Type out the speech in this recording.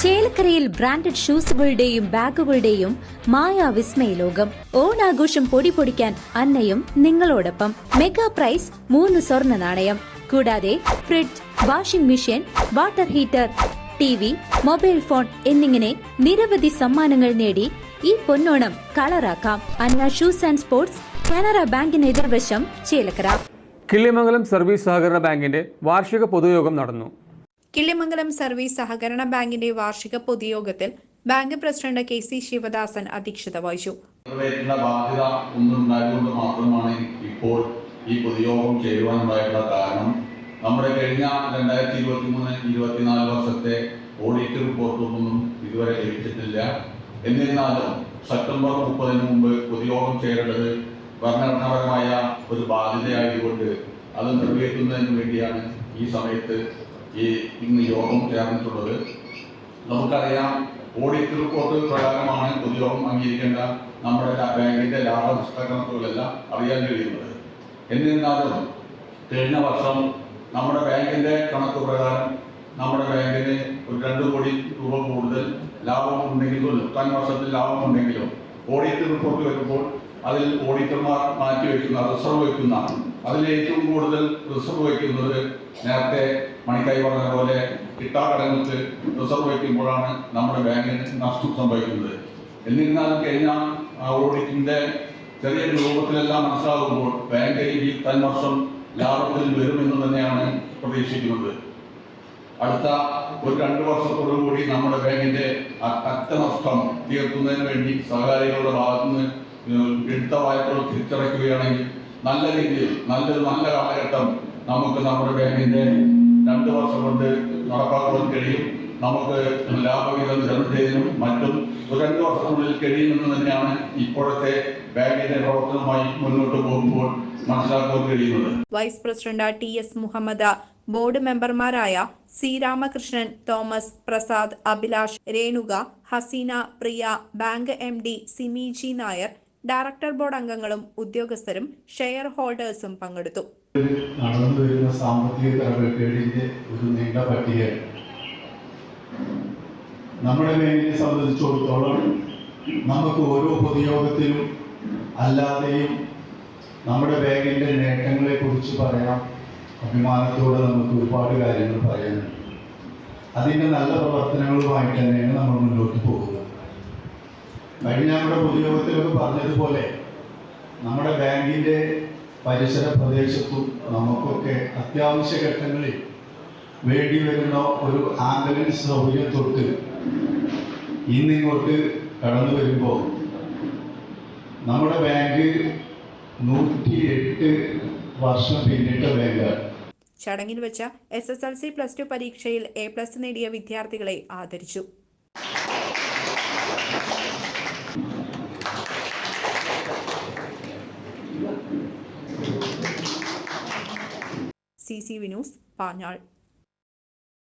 ചേലക്കരയിൽ ബ്രാൻഡഡ് ഷൂസുകളുടെയും ബാഗുകളുടെയും മായാവിസ്മയ ലോകം. ഓണാഘോഷം പൊടിപൊടിക്കാൻ അന്നയും നിങ്ങളോടൊപ്പം. മെഗാ പ്രൈസ് 3 സ്വർണ്ണ നാണയം. കൂടാതെ fridge, washing machine, water heater, TV, mobile phone എന്നിങ്ങനെ നിരവധി സമ്മാനങ്ങൾ നേടി ഈ പൊന്നോണം കളറാക്കാം. അന്ന ഷൂസ് ആൻഡ് സ്പോർട്സ്, കാനറ ബാങ്കിന് എതിർവശം, ചേലക്കര. കിള്ളിമംഗലം സർവീസ് സഹകരണ ബാങ്കിന്റെ വാർഷിക പൊതുയോഗം നടന്നു. കിള്ളിമംഗലം സർവീസ് സഹകരണ ബാങ്കിന്റെ വാർഷിക പൊതുയോഗത്തിൽ ബാങ്ക് പ്രസിഡന്റ് KC ശിവദാസൻ അധ്യക്ഷത വഹിച്ചു. ബാധ്യത ഒന്നുണ്ടായതുകൊണ്ട് മാത്രമാണ് ഇപ്പോൾ ഈ പൊതുയോഗം ചേരുവാനുണ്ടായിട്ടുള്ള കാരണം. നമ്മുടെ കഴിഞ്ഞ 2023-24 വർഷത്തെ ഓഡിറ്റ് റിപ്പോർട്ടൊന്നും ഇതുവരെ ലഭിച്ചിട്ടില്ല. എന്നിരുന്നാലും സെപ്റ്റംബർ 30 മുമ്പ് പൊതുയോഗം ചേരേണ്ടത് ഭരണഘടനാപരമായ ഒരു ബാധ്യതയായതുകൊണ്ട് അത് നിറവേറ്റുന്നതിന് വേണ്ടിയാണ് ഈ സമയത്ത് ഇന്ന് യോഗം ചേർന്നിട്ടുള്ളത്. നമുക്കറിയാം, ഓഡിറ്റ് റിപ്പോർട്ട് പ്രകാരമാണ് പൊതുയോഗം അംഗീകരിക്കേണ്ട നമ്മുടെ ബാങ്കിന്റെ ലാഭനഷ്ട കണക്കുകളെല്ലാം അറിയാൻ കഴിയുന്നത്. എന്നിരുന്നാലും കഴിഞ്ഞ വർഷം നമ്മുടെ ബാങ്കിന്റെ കണക്ക് പ്രകാരം നമ്മുടെ ബാങ്കിന് ഒരു 2 കോടി രൂപ കൂടുതൽ ലാഭമുണ്ടെങ്കിലും 10 വർഷത്തിൽ ലാഭമുണ്ടെങ്കിലും ഓഡിറ്റ് റിപ്പോർട്ട് വരുമ്പോൾ അതിൽ ഓഡിറ്റർമാർ മാറ്റിവെക്കുന്ന റിസർവ് വയ്ക്കുന്ന അതിൽ ഏറ്റവും കൂടുതൽ റിസർവ് വയ്ക്കുന്നത് നേരത്തെ മണിക്കായി പറഞ്ഞ പോലെ കിട്ടാക്കടങ്ങൾക്ക് റിസർവ് വയ്ക്കുമ്പോഴാണ് നമ്മുടെ ബാങ്കിന് നഷ്ടം സംഭവിക്കുന്നത്. എന്നിരുന്നാലും കഴിഞ്ഞ ഓഡിറ്റിന്റെ ചെറിയ രൂപത്തിലെല്ലാം മനസ്സിലാകുമ്പോൾ ബാങ്ക് ഈ 10 വർഷം ലാഭത്തിൽ വരുമെന്ന് തന്നെയാണ് പ്രതീക്ഷിക്കുന്നത്. അടുത്ത ഒരു 2 വർഷത്തോടുകൂടി നമ്മുടെ ബാങ്കിന്റെ നഷ്ടം തീർക്കുന്നതിന് വേണ്ടി സഹകാരികളുടെ ഭാഗത്തുനിന്ന് എടുത്ത വായ്പകൾ തിരിച്ചടയ്ക്കുകയാണെങ്കിൽ നല്ല രീതിയിൽ നല്ല കാലഘട്ടം നമുക്ക് നമ്മുടെ ബാങ്കിന്റെ 2 വർഷം കൊണ്ട് നടപ്പാക്കാൻ കഴിയും. നമുക്ക് ലാഭവിഹിതം നിലനിർത്തുന്നതിനും മറ്റും ഒരു 2 വർഷത്തിനുള്ളിൽ കഴിയുമെന്ന് തന്നെയാണ് ഇപ്പോഴത്തെ ബാങ്കിന്റെ പ്രവർത്തനവുമായി മുന്നോട്ട് പോകുമ്പോൾ മനസ്സിലാക്കാൻ കഴിയുന്നത്. Vice president TS Muhammad, board മെമ്പർമാരായ C Ramakrishnan, Thomas, Prasad, Abhilash, Renuka, Haseena, Priya, bank MD Simi G Nair, director board അംഗങ്ങളും ഉദ്യോഗസ്ഥരും ഷെയർ ഹോൾഡേഴ്സും പങ്കെടുത്തു. നടന്നുവരുന്ന സാമ്പത്തിക ക്രമക്കേടിന്റെ ഒരു നീണ്ട പട്ടിക നമ്മുടെ ബാങ്കിനെ സംബന്ധിച്ചിടത്തോളം നമുക്ക് ഓരോ പൊതുയോഗത്തിലും അല്ലാതെയും നമ്മുടെ ബാങ്കിന്റെ നേട്ടങ്ങളെ കുറിച്ച് പറയാം. അഭിമാനത്തോടെ നമുക്ക് ഒരുപാട് കാര്യങ്ങൾ പറയാനുണ്ട്. അതിൻ്റെ നല്ല പ്രവർത്തനങ്ങളുമായിട്ട് തന്നെയാണ് നമ്മൾ മുന്നോട്ട് പോകുന്നത്. കഴിഞ്ഞ നമ്മുടെ പൊതുയോഗത്തിലൊക്കെ പറഞ്ഞതുപോലെ നമ്മുടെ ബാങ്കിൻ്റെ പരിസര പ്രദേശത്തും നമുക്കൊക്കെ അത്യാവശ്യ ഘട്ടങ്ങളിൽ വേണ്ടി വരുന്ന ഒരു ആംബുലൻസ് സൗകര്യം തൊട്ട് ഇന്നിങ്ങോട്ട് കടന്നു വരുമ്പോൾ നമ്മുടെ ബാങ്ക് 108 വർഷം പിന്നിട്ട ബാങ്കാണ്. ചടങ്ങിൽ വെച്ച SSLC +2 പരീക്ഷയിൽ A+ നേടിയ വിദ്യാർത്ഥികളെ ആദരിച്ചു. CCV news, Panjal.